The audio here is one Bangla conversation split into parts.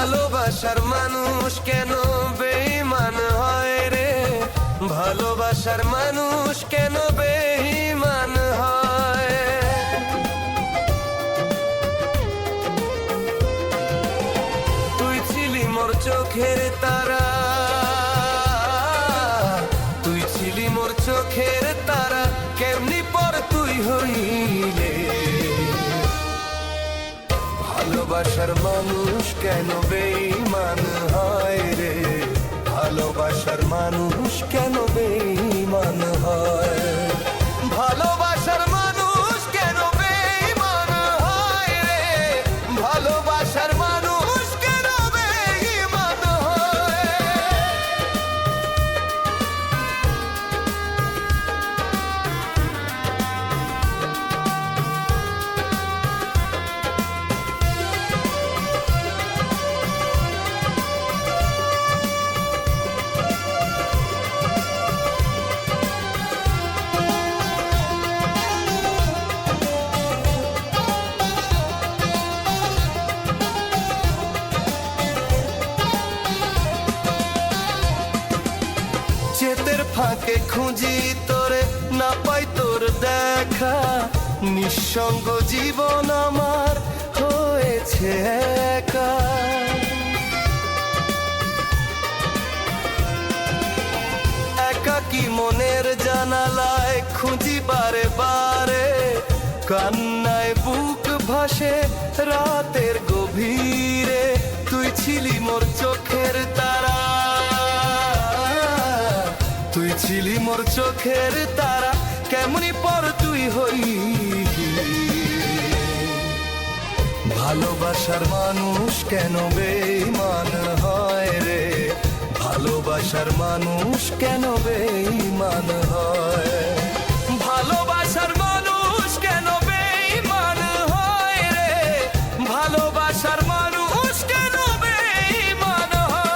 ভালোবাসার মানুষ কেন বেঈমান হয় রে, ভালোবাসার মানুষ কেন বেঈমান হয়। তুই ছিলি মোর চোখের তারা, তুই ছিলি মোর চোখের তারা, কেমনি পর তুই হইলে। ভালোবাসার মানুষ কেন বেঈমান হয় রে, ভালোবাসার মানুষ কেন বেঈমান হয়। ভালোবাসার মানুষ কেন বেঈমান হয় রে, ভালোবাসার মানুষ কেন বেঈমান হয়। চেতের ফাঁকে খুঁজি তোরে, না পাই তোর দেখা, নিঃসঙ্গ জীবন আমার হয়েছে একা। একাকী মনের জানালায় খুঁজি বারে বারে, কান্নায় বুক ভাসে রাতের গভীরে। তুই ছিলি মোর চোখের তারা, তুই ছিলি মোর চোখের তারা, কেমনি পর তুই হইলি। ভালোবাসার মানুষ কেন বেঈমান হয় রে, ভালোবাসার মানুষ কেন বেঈমান হয়। ভালোবাসার মানুষ কেন বেঈমান হয় রে, ভালোবাসার মানুষ কেন বেঈমান হয়।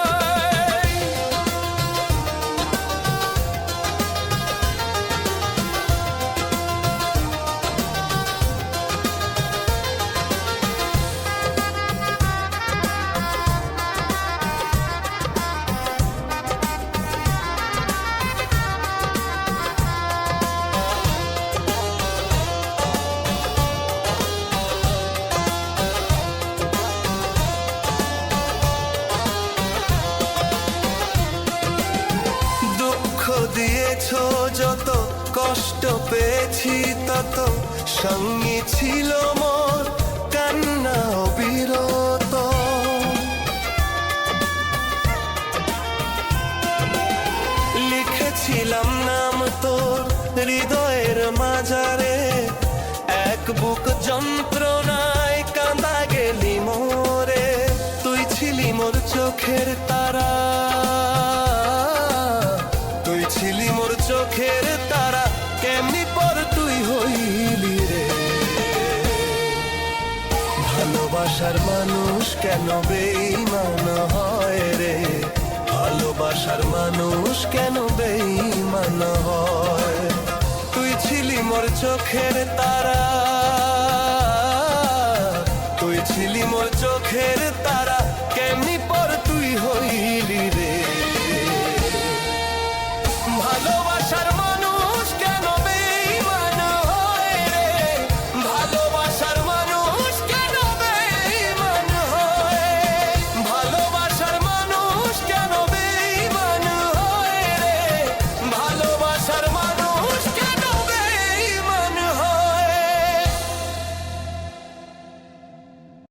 দিয়েছো যত, কষ্ট পেয়েছি তত, সঙ্গী ছিল মোর কান্না অবিরত। লিখেছিলাম নাম তোর হৃদয়ের মাঝারে, এক বুক যন্ত্রণায় কাঁদা গেলি মোরে। তুই ছিলি মোর চোখের তারা, তুই ছিলি মোর চোখের তারা, কেমনি পর তুই হইলি রে। ভালোবাসার মানুষ কেন বেঈমান হয় রে, ভালোবাসার মানুষ কেন বেঈমান হয়। তুই ছিলি মোর চোখের তারা, তুই ছিলি মোর চোখের তারা,